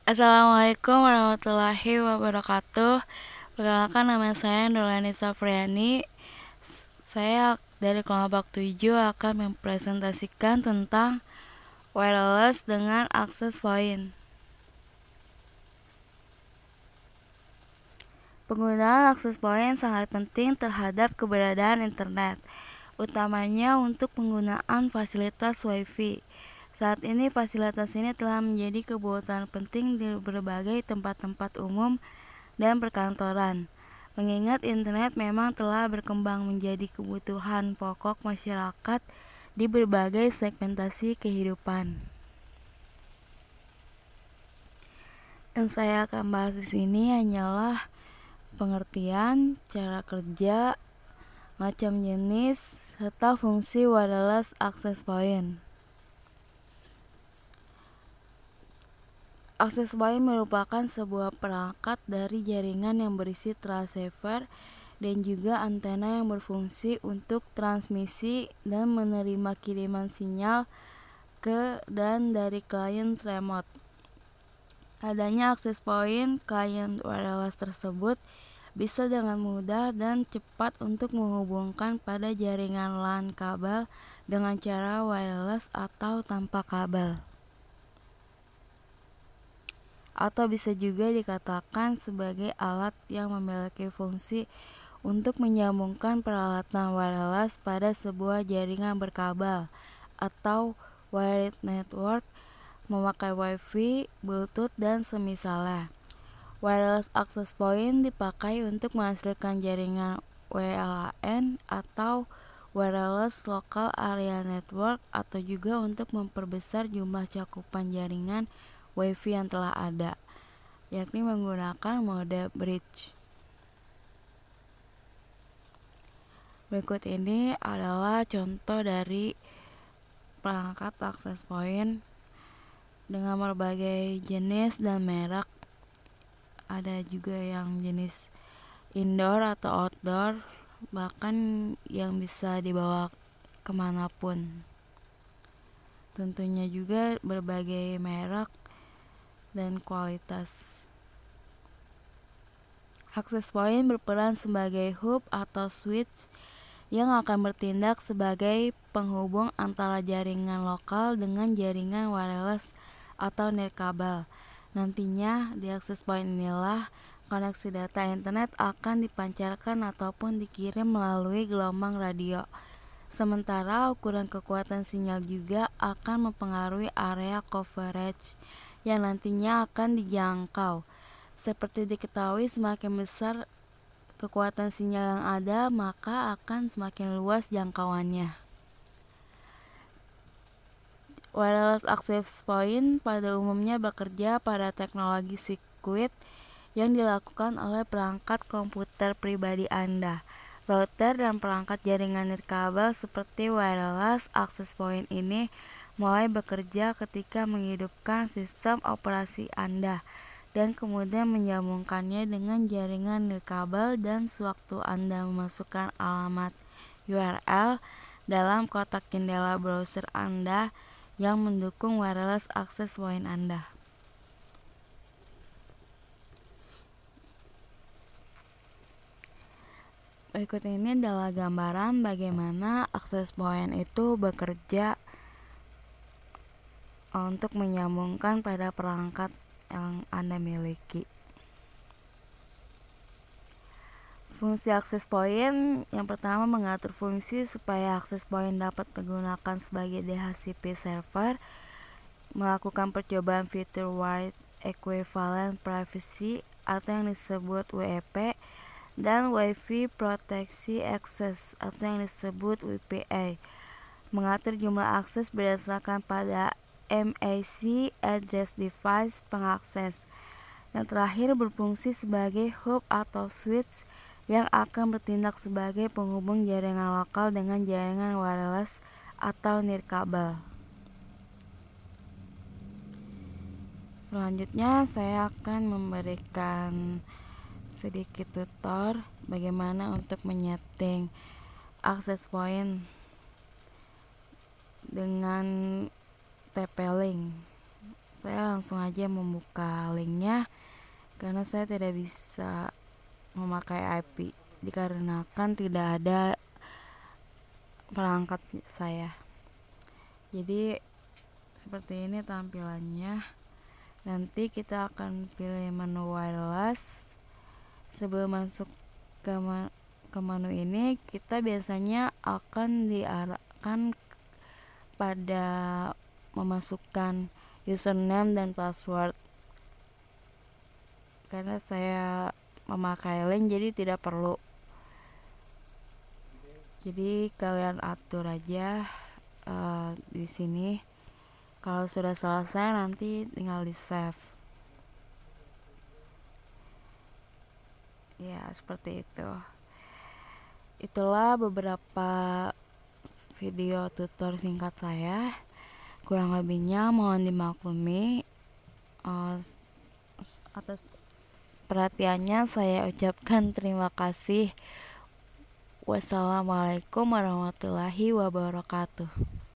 Assalamualaikum warahmatullahi wabarakatuh. Perkenalkan, nama saya Nurlani Safriani. Saya dari kelompok 7 akan mempresentasikan tentang wireless dengan access point. Penggunaan access point sangat penting terhadap keberadaan internet, utamanya untuk penggunaan fasilitas WiFi. Saat ini fasilitas ini telah menjadi kebutuhan penting di berbagai tempat-tempat umum dan perkantoran. Mengingat internet memang telah berkembang menjadi kebutuhan pokok masyarakat di berbagai segmentasi kehidupan. Yang saya akan bahas di sini hanyalah pengertian, cara kerja, macam jenis, serta fungsi wireless access point. Access point merupakan sebuah perangkat dari jaringan yang berisi transceiver dan juga antena yang berfungsi untuk transmisi dan menerima kiriman sinyal ke dan dari klien remote. Adanya access point klien wireless tersebut bisa dengan mudah dan cepat untuk menghubungkan pada jaringan LAN kabel dengan cara wireless atau tanpa kabel. Atau bisa juga dikatakan sebagai alat yang memiliki fungsi untuk menyambungkan peralatan wireless pada sebuah jaringan berkabel atau wired network memakai WiFi, Bluetooth, dan semisalnya. Wireless access point dipakai untuk menghasilkan jaringan WLAN atau wireless local area network, atau juga untuk memperbesar jumlah cakupan jaringan WiFi yang telah ada, yakni menggunakan mode bridge. Berikut ini adalah contoh dari perangkat access point dengan berbagai jenis dan merek. Ada juga yang jenis indoor atau outdoor, bahkan yang bisa dibawa kemanapun. Tentunya juga berbagai merek dan kualitas. Access point berperan sebagai hub atau switch yang akan bertindak sebagai penghubung antara jaringan lokal dengan jaringan wireless atau nirkabel. Nantinya di access point inilah koneksi data internet akan dipancarkan ataupun dikirim melalui gelombang radio. Sementara ukuran kekuatan sinyal juga akan mempengaruhi area coverage yang nantinya akan dijangkau. Seperti diketahui, semakin besar kekuatan sinyal yang ada, maka akan semakin luas jangkauannya. Wireless access point pada umumnya bekerja pada teknologi sirkuit yang dilakukan oleh perangkat komputer pribadi Anda. Router dan perangkat jaringan nirkabel seperti wireless access point ini mulai bekerja ketika menghidupkan sistem operasi Anda dan kemudian menyambungkannya dengan jaringan nirkabel, dan sewaktu Anda memasukkan alamat URL dalam kotak jendela browser Anda yang mendukung wireless access point Anda. Berikut ini adalah gambaran bagaimana access point itu bekerja untuk menyambungkan pada perangkat yang Anda miliki. Fungsi access point yang pertama mengatur fungsi supaya access point dapat digunakan sebagai DHCP server, melakukan percobaan fitur Wide Equivalent Privacy atau yang disebut WEP, dan Wi-Fi Proteksi Access atau yang disebut WPA, mengatur jumlah akses berdasarkan pada MAC Address Device pengakses. Yang terakhir berfungsi sebagai hub atau switch yang akan bertindak sebagai penghubung jaringan lokal dengan jaringan wireless atau nirkabel. Selanjutnya saya akan memberikan sedikit tutor bagaimana untuk menyeting access point dengan TP-Link. saya langsung aja membuka linknya karena saya tidak bisa memakai IP dikarenakan tidak ada perangkat saya. Jadi seperti ini tampilannya. Nanti kita akan pilih menu wireless. Sebelum masuk ke menu ini, kita biasanya akan diarahkan pada memasukkan username dan password. Karena saya memakai link jadi tidak perlu. Jadi kalian atur aja di sini. Kalau sudah selesai nanti tinggal di save. Ya, seperti itu. Itulah beberapa video tutor singkat saya. Kurang lebihnya mohon dimaklumi. Atas perhatiannya saya ucapkan terima kasih. Wassalamualaikum warahmatullahi wabarakatuh.